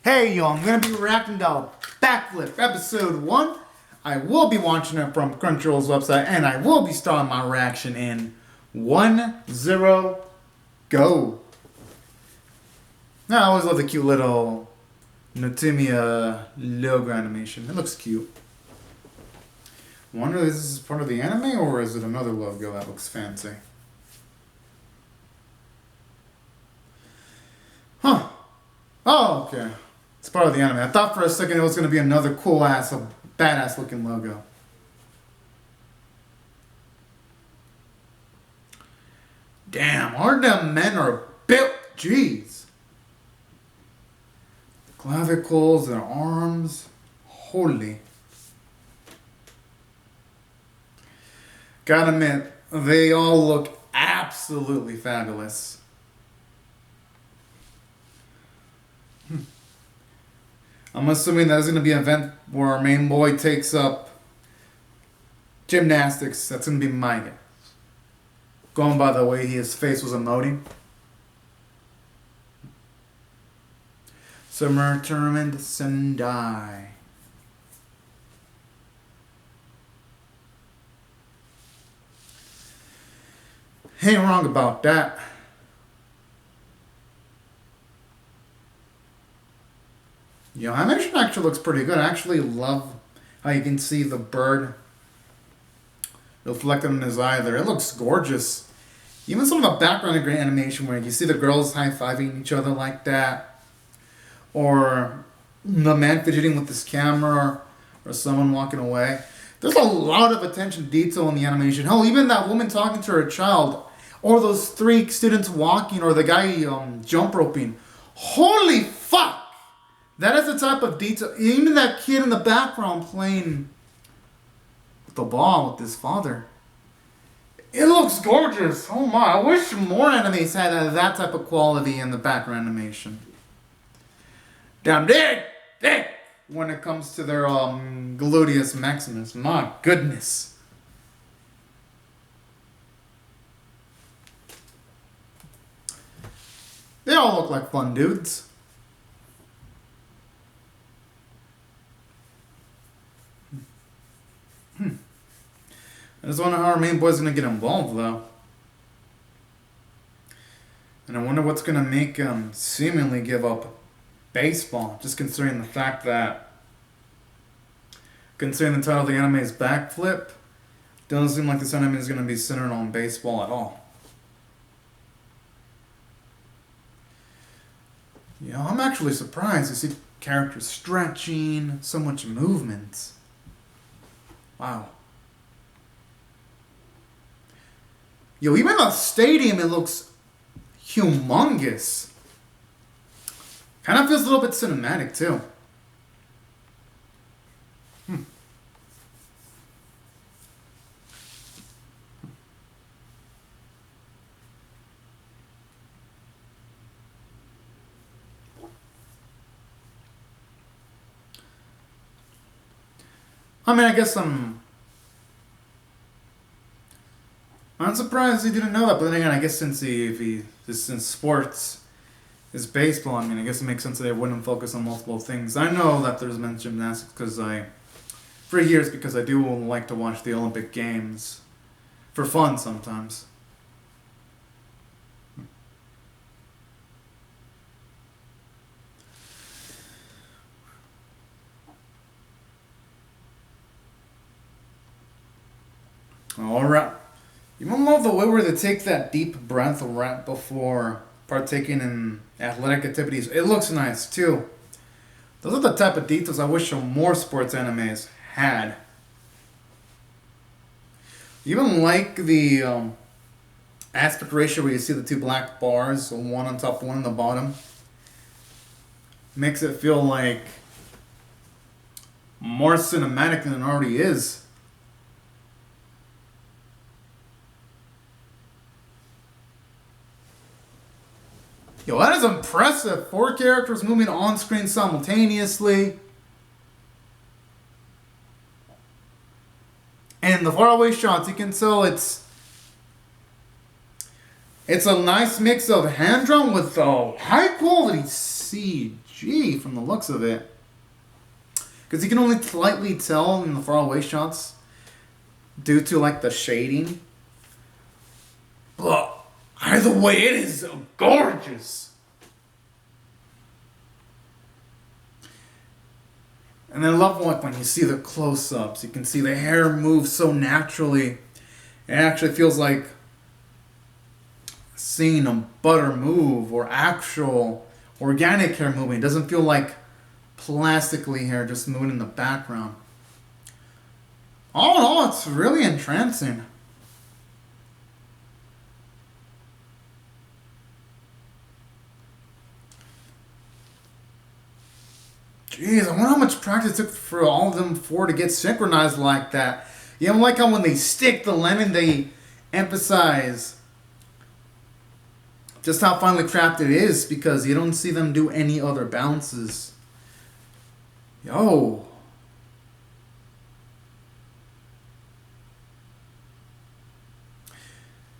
Hey y'all, I'm going to be reacting to Backflip episode 1. I will be watching it from Crunchyroll's website, and I will be starting my reaction in 1-0 go. Now, I always love the cute little Notimia logo animation. It looks cute. I wonder if this is part of the anime or is it another logo that looks fancy? Huh. Oh, okay. It's part of the anime. I thought for a second it was going to be another cool ass, badass looking logo. Damn, all them men are built. Jeez. Clavicles, their arms. Holy. Gotta admit, they all look absolutely fabulous. I'm assuming there's going to be an event where our main boy takes up gymnastics. That's going to be my guess. Going by the way his face was emoting. Summer Tournament Sendai. Ain't wrong about that. Yeah, animation actually looks pretty good. I actually love how you can see the bird reflected in his eye there. It looks gorgeous. Even some of the background animation where you see the girls high-fiving each other like that. Or the man fidgeting with his camera or someone walking away. There's a lot of attention to detail in the animation. Hell, even that woman talking to her child. Or those 3 students walking or the guy jump roping. Holy fuck! That is the type of detail. Even that kid in the background playing with the ball with his father. It looks gorgeous. Oh my. I wish more animes had that type of quality in the background animation. Damn it! When it comes to their gluteus maximus. My goodness. They all look like fun dudes. I just wonder how our main boy's going to get involved, though. And I wonder what's going to make him seemingly give up baseball, just considering the fact that, considering the title of the anime is Backflip, doesn't seem like this anime is going to be centered on baseball at all. Yeah, I'm actually surprised to see characters stretching, so much movement. Wow. Yo, even the stadium, it looks humongous. Kind of feels a little bit cinematic, too. I mean, I guess I'm surprised he didn't know that, but then again, I guess since sports is baseball, I mean, I guess it makes sense that they wouldn't focus on multiple things. I know that there's men's gymnastics for years, because I do like to watch the Olympic Games for fun sometimes. Alright. You love the way where they take that deep breath right before partaking in athletic activities. It looks nice too. Those are the type of details I wish more sports animes had. Even like the aspect ratio where you see the 2 black bars, one on top, one on the bottom. Makes it feel like more cinematic than it already is. Yo, that is impressive. 4 characters moving on screen simultaneously. And the faraway shots, you can tell it's a nice mix of hand-drawn with high quality CG. CG from the looks of it. Because you can only slightly tell in the faraway shots due to like the shading. But either way, it is gorgeous. And I love when you see the close-ups. You can see the hair move so naturally. It actually feels like seeing a butter move or actual organic hair moving. It doesn't feel like plastically hair just moving in the background. All in all, it's really entrancing. Jeez, I wonder how much practice it took for all of them four to get synchronized like that. You know, like how when they stick the lemon, they emphasize just how finely crafted it is because you don't see them do any other bounces. Yo.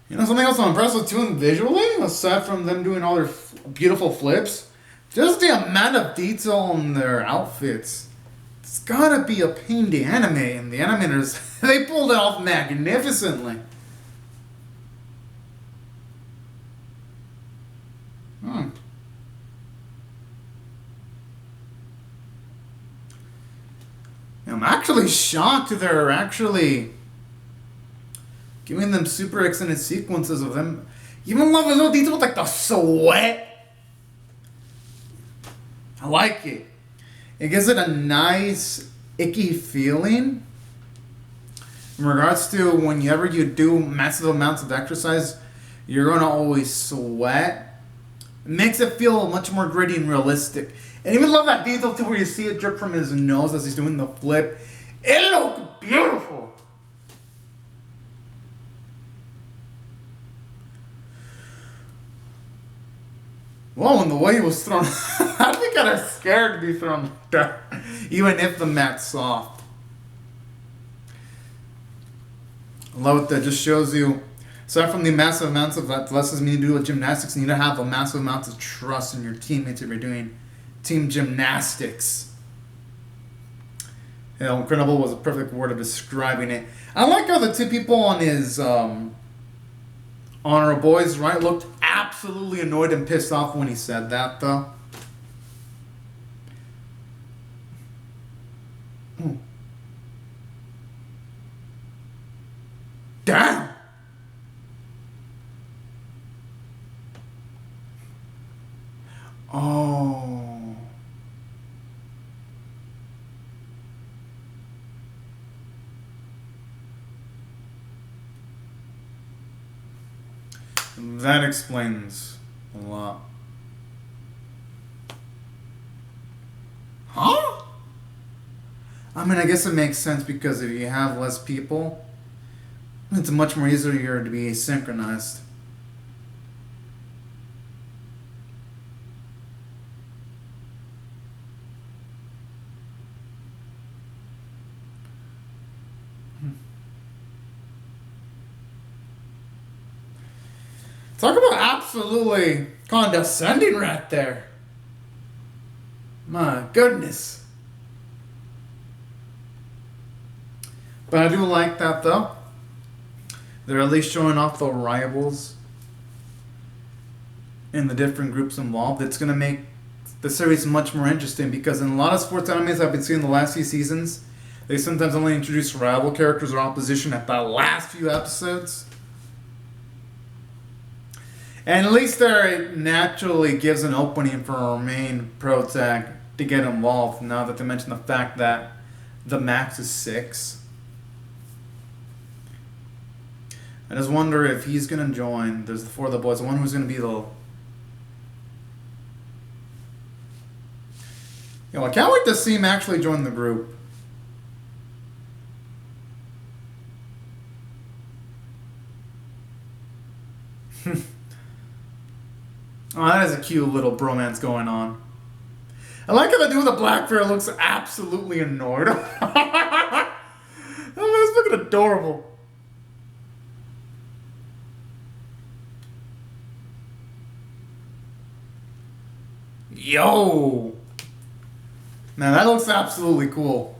You know, something else I'm impressed with too visually, aside from them doing all their beautiful flips, just the amount of detail in their outfits. It's gotta be a pain to animate, and the animators, they pulled it off magnificently. I'm actually shocked they're actually giving them super extended sequences of them. Even love the little detail with like the sweat. I like it. It gives it a nice, icky feeling. In regards to whenever you do massive amounts of exercise, you're gonna always sweat. It makes it feel much more gritty and realistic. And even love that detail too where you see it drip from his nose as he's doing the flip. It looks beautiful. Whoa, and the way he was thrown, I'd be kind of scared to be thrown like that, even if the mat's soft. I love it that just shows you, aside from the massive amounts of lessons you need to do with gymnastics, you need to have a massive amount of trust in your teammates if you're doing team gymnastics. You know, incredible was a perfect word of describing it. I like how the two people on his Honor Boys right looked absolutely annoyed and pissed off when he said that, though. Damn! Oh. That explains a lot. Huh? I mean, I guess it makes sense because if you have less people, it's much more easier to be synchronized. Talk about absolutely condescending right there. My goodness. But I do like that though. They're at least showing off the rivals in the different groups involved. It's going to make the series much more interesting because in a lot of sports animes I've been seeing the last few seasons, they sometimes only introduce rival characters or opposition at the last few episodes. And at least there it naturally gives an opening for our main protag to get involved now that they mention the fact that the max is 6. I just wonder if he's going to join. There's the 4 of the boys. I wonder who's going to be the... You know, I can't wait to see him actually join the group. Oh, that is a cute little bromance going on. I like how the dude with the black hair looks absolutely annoyed. Oh, it's looking adorable. Yo! Man, that looks absolutely cool.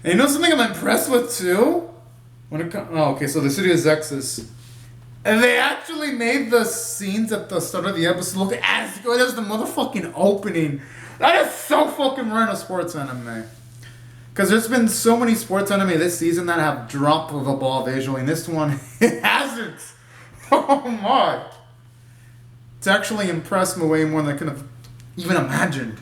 And you know something I'm impressed with too? Okay, so the Studios X's. And they actually made the scenes at the start of the episode look as good as the motherfucking opening. That is so fucking rare in a sports anime. Because there's been so many sports anime this season that have dropped the ball visually, and this one, it hasn't. Oh my. It's actually impressed me way more than I could have even imagined.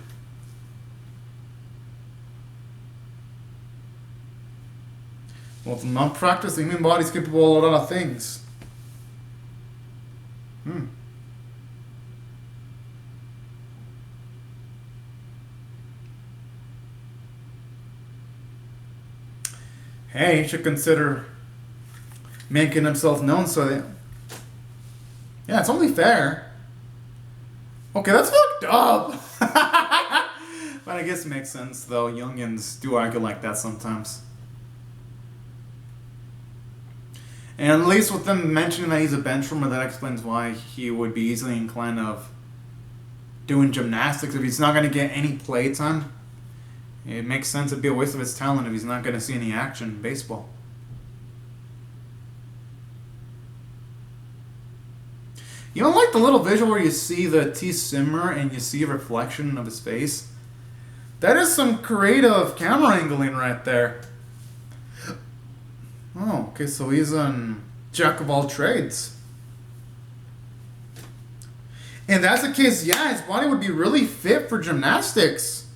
Well, with non-practice, the human body's capable of a lot of things. Hey, he should consider making himself known so that... Yeah, it's only fair. Okay, that's fucked up. But I guess it makes sense, though. Youngins do argue like that sometimes. And at least with them mentioning that he's a benchwarmer, that explains why he would be easily inclined of doing gymnastics if he's not going to get any play time. It makes sense it'd be a waste of his talent if he's not going to see any action in baseball. You don't like the little visual where you see the tea simmer and you see a reflection of his face? That is some creative camera angling right there. Oh, okay, so he's a jack of all trades. And that's the case, yeah, his body would be really fit for gymnastics.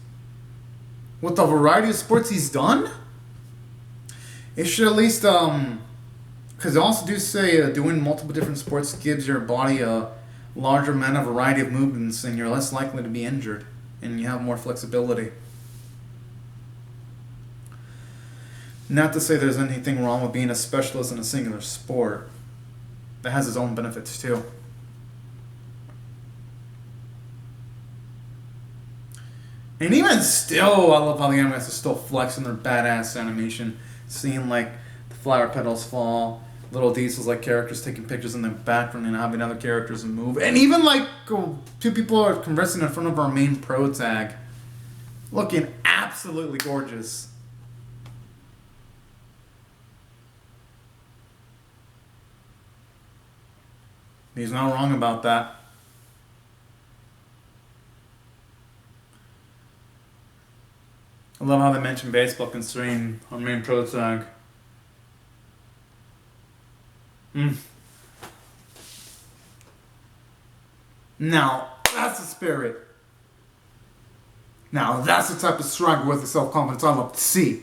With the variety of sports he's done, it should at least, because they also do say doing multiple different sports gives your body a larger amount of variety of movements and you're less likely to be injured and you have more flexibility. Not to say there's anything wrong with being a specialist in a singular sport. That has its own benefits too. And even still, I love how the animators are still flexing their badass animation. Seeing like the flower petals fall, little details like characters taking pictures in the background and having other characters move. And even like two people are conversing in front of our main pro tag. Looking absolutely gorgeous. He's not wrong about that. I love how they mention baseball considering our main pro tag. Now, that's the spirit. Now, that's the type of striker with the self-confidence I love to see.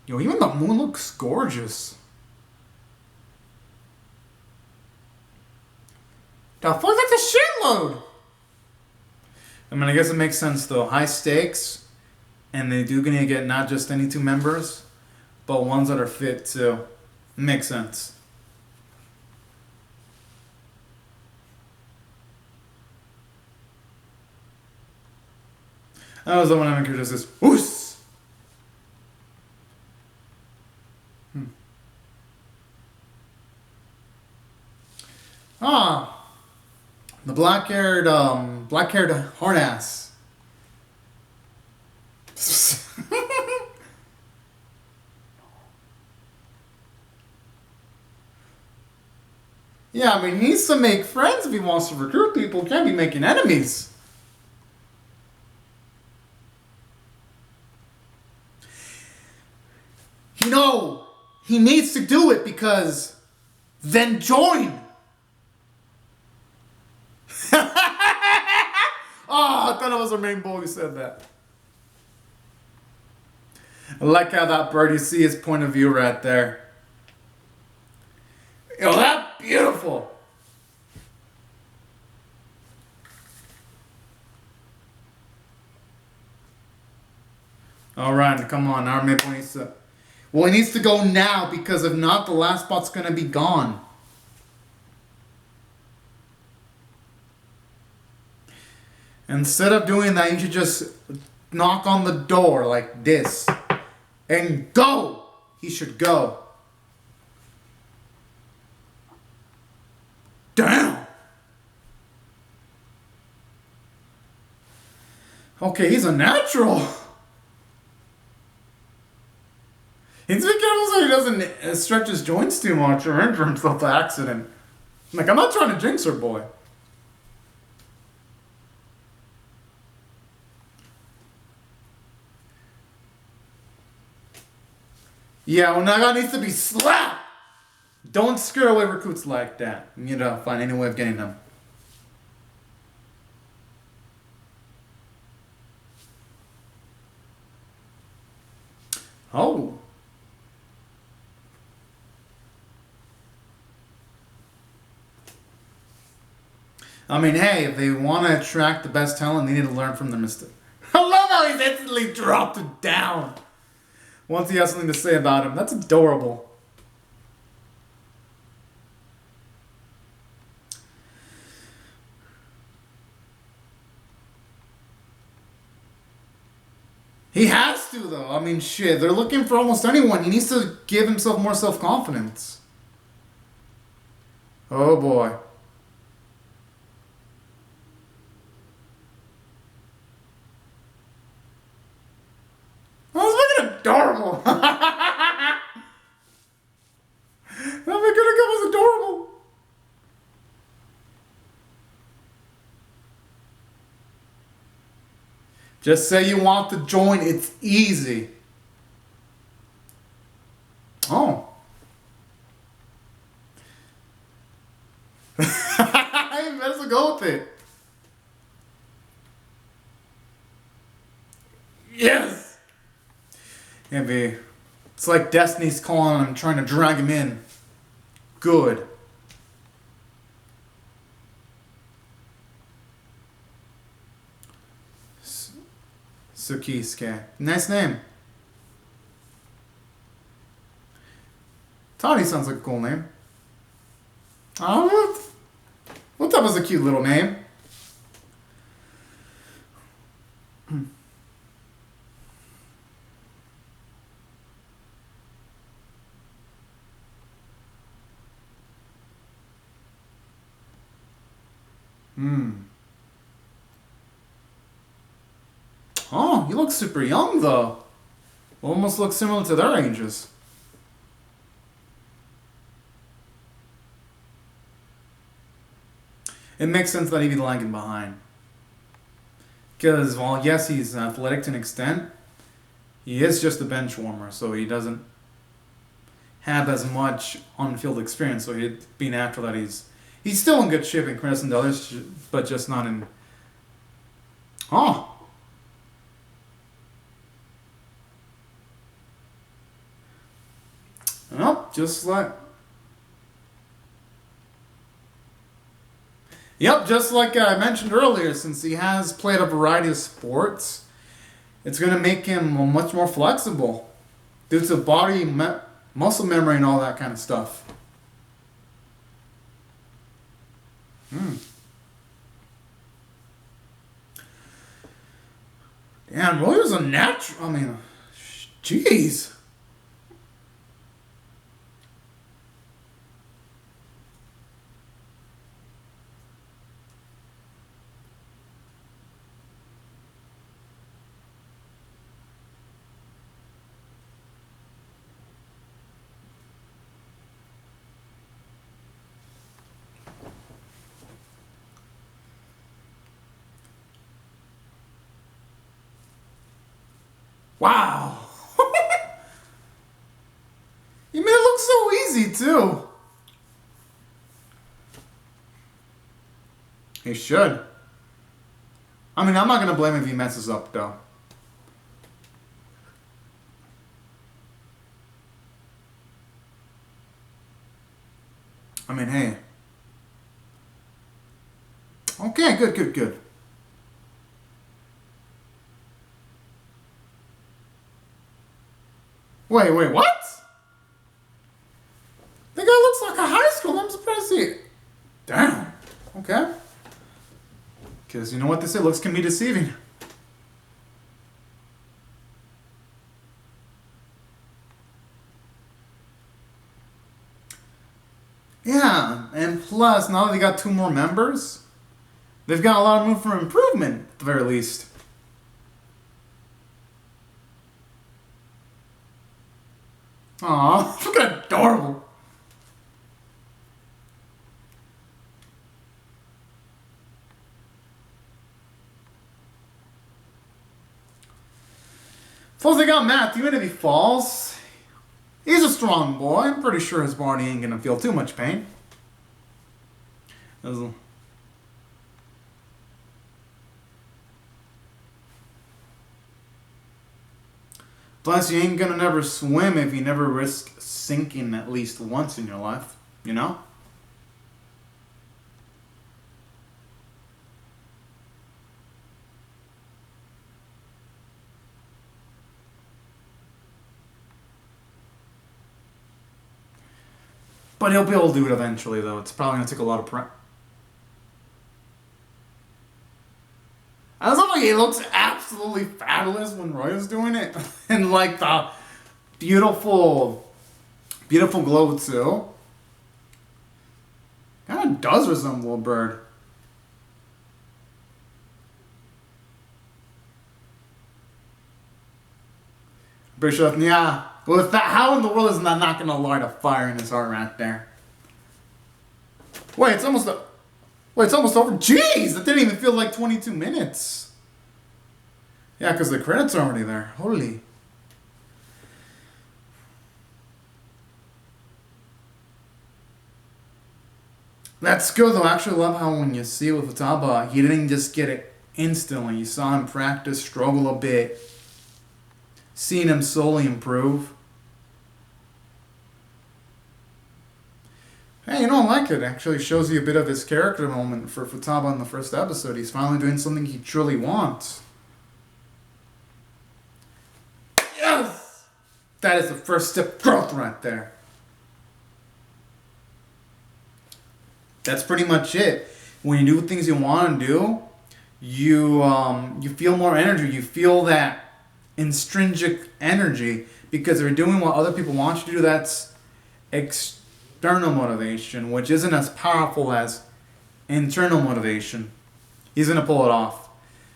Yo, even the moon looks gorgeous. The fuck, that's a shitload! I mean, I guess it makes sense though. High stakes, and they do gonna get not just any two members, but ones that are fit too. Makes sense. That was the one I'm curious is oos! The black-haired hard ass. Yeah, I mean, he needs to make friends if he wants to recruit people. He can't be making enemies. You know, he needs to do it because then join. Oh, I thought it was a rainbow who said that. I like how that bird, you see his point of view right there. Yo, that's beautiful. All right, come on. Our maple needs to... Well, he needs to go now because if not, the last spot's going to be gone. Instead of doing that, you should just knock on the door like this. And go! He should go. Damn. Okay, he's a natural. He's be careful so he doesn't stretch his joints too much or injure himself by accident. Like, I'm not trying to jinx her, boy. Yeah, well, Naga needs to be slapped. Don't scare away recruits like that. You need to find any way of getting them. Oh. I mean, hey, if they want to attract the best talent, they need to learn from their mistake. I love how he's instantly dropped it down once he has something to say about him. That's adorable. He has to, though. I mean, shit, they're looking for almost anyone. He needs to give himself more self-confidence. Oh, boy. I was looking adorable. That was adorable. Just say you want to join. It's easy. Oh. Let's go with it. Yes. Yeah, babe. It's like Destiny's calling him, trying to drag him in. Good. Sukisuke. Nice name. Tani sounds like a cool name. Oh, what that was a cute little name. Oh, you look super young though. Almost looks similar to their ages. It makes sense that he'd be lagging behind. Because, while yes, he's athletic to an extent, he is just a bench warmer, so he doesn't have as much on-field experience. So he'd be natural that he's still in good shape in comparison to others, but just not in. Oh. Well, just like. Yep, just like I mentioned earlier, since he has played a variety of sports, it's going to make him much more flexible due to body, muscle memory, and all that kind of stuff. Damn, Royer's a natural. I mean, jeez. Wow. You made it look so easy, too. He should. I mean, I'm not going to blame him if he messes up, though. I mean, hey. Okay, good. Wait, what? The guy looks like a high school. I'm surprised he. Damn. Okay. Because you know what they say, looks can be deceiving. Yeah, And plus, now that they got 2 more members, they've got a lot of room for improvement, at the very least. Aw, look at adorable. Plus, they got Matt. Even if he falls, he's a strong boy. I'm pretty sure his body ain't gonna feel too much pain. Plus, you ain't gonna never swim if you never risk sinking at least once in your life, you know? But he'll be able to do it eventually, though. It's probably gonna take a lot of prep. I love like he looks absolutely fabulous when Roy is doing it. And like the beautiful glow too. Kind of does resemble a bird. Bishop, yeah. Well, if that, how in the world is that not gonna light a fire in his heart right there? Wait, it's almost over. Jeez, that didn't even feel like 22 minutes. Yeah, because the credits are already there. Holy. That's good though. I actually love how when you see with Futaba, he didn't just get it instantly. You saw him practice, struggle a bit. Seeing him slowly improve. Hey, you know, I like it. Actually shows you a bit of his character moment for Futaba in the first episode. He's finally doing something he truly wants. Yes! That is the first step of growth right there. That's pretty much it. When you do things you want to do, you feel more energy. You feel that intrinsic energy because you're doing what other people want you to do. That's external motivation, which isn't as powerful as internal motivation. He's gonna pull it off.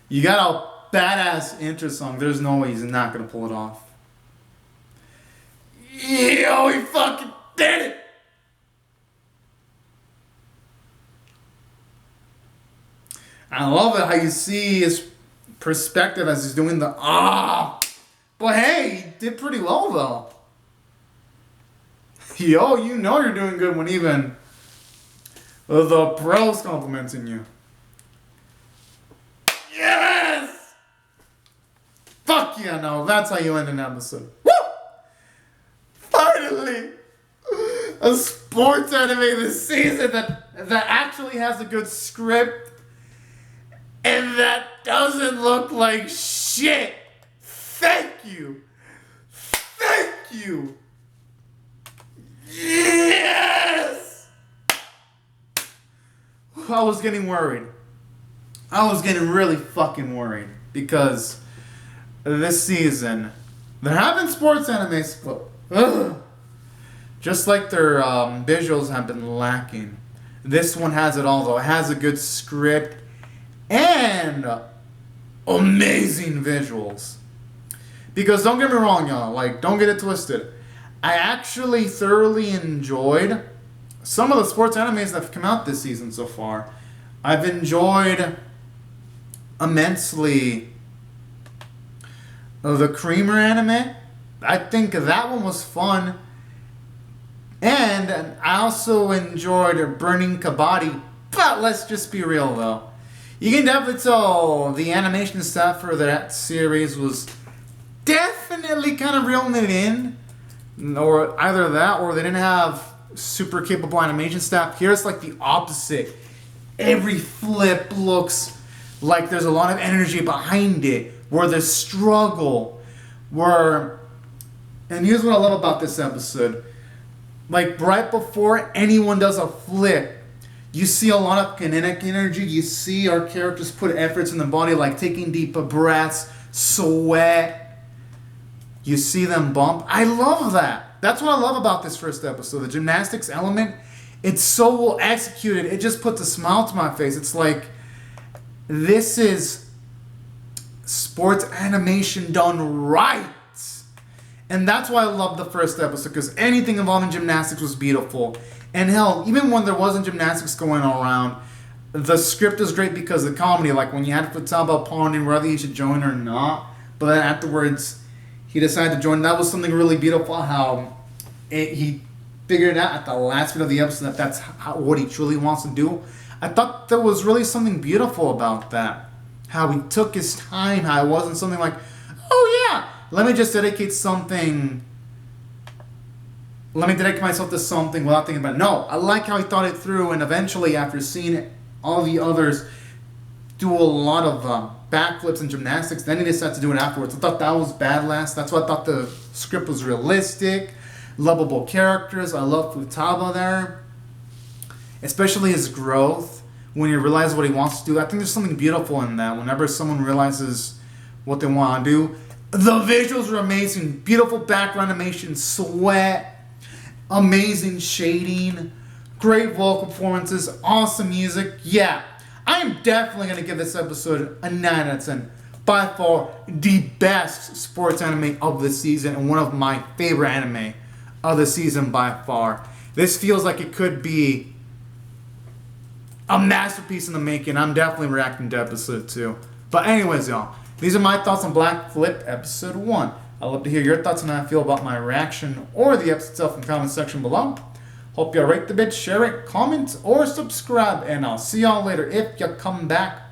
You got a badass intro song. There's no way he's not gonna pull it off. Yo, he fucking did it! I love it how you see his perspective as he's doing the but hey, he did pretty well though. Yo, you know you're doing good when even the pros complimenting you. Yes! Fuck yeah, no, that's how you end an episode. Woo! Finally! A sports anime this season that actually has a good script and that doesn't look like shit. Thank you. Thank you. Yes! I was getting worried. I was getting really fucking worried because this season there have been sports animes, just like their visuals have been lacking. This one has it all though. It has a good script and amazing visuals. Because don't get me wrong, y'all, like, don't get it twisted. I actually thoroughly enjoyed some of the sports animes that have come out this season so far. I've enjoyed immensely the Creamer anime. I think that one was fun. And I also enjoyed Burning Kabaddi. But let's just be real, though. You can definitely tell the animation stuff for that series was definitely kind of reeling it in. Or either that or they didn't have super capable animation staff. Here it's like the opposite. Every flip looks like there's a lot of energy behind it. Where there's struggle. And here's what I love about this episode. Like right before anyone does a flip, you see a lot of kinetic energy. You see our characters put efforts in the body, like taking deep breaths, sweat. You see them bump. I love that. That's what I love about this first episode. The gymnastics element It's so well executed. It just puts a smile to my face. It's like, this is sports animation done right. And that's why I loved the first episode, because anything involving gymnastics was beautiful. And hell, even when there wasn't gymnastics going around, the script was great because of the comedy. Like when you had Futaba pondering whether he should join or not, but then afterwards he decided to join. That was something really beautiful. How he figured out at the last bit of the episode that that's what he truly wants to do. I thought there was really something beautiful about that. How he took his time. How it wasn't something like, oh yeah, let me just dedicate something. Let me dedicate myself to something without thinking about it. No, I like how he thought it through, and eventually, after seeing all the others do a lot of backflips and gymnastics, then he decided to do it afterwards. I thought that was badass. That's why I thought the script was realistic, lovable characters. I love Futaba there, especially his growth when he realizes what he wants to do. I think there's something beautiful in that. Whenever someone realizes what they want to do, the visuals are amazing. Beautiful background animation, sweat. Amazing shading, great vocal performances, awesome music. Yeah, I am definitely going to give this episode a 9 out of 10. By far, the best sports anime of the season and one of my favorite anime of the season by far. This feels like it could be a masterpiece in the making. I'm definitely reacting to episode 2. But anyways, y'all, these are my thoughts on Backflip episode 1. I'd love to hear your thoughts on how I feel about my reaction or the episode itself in the comment section below. Hope you rate the vid, share it, comment, or subscribe, and I'll see y'all later if you come back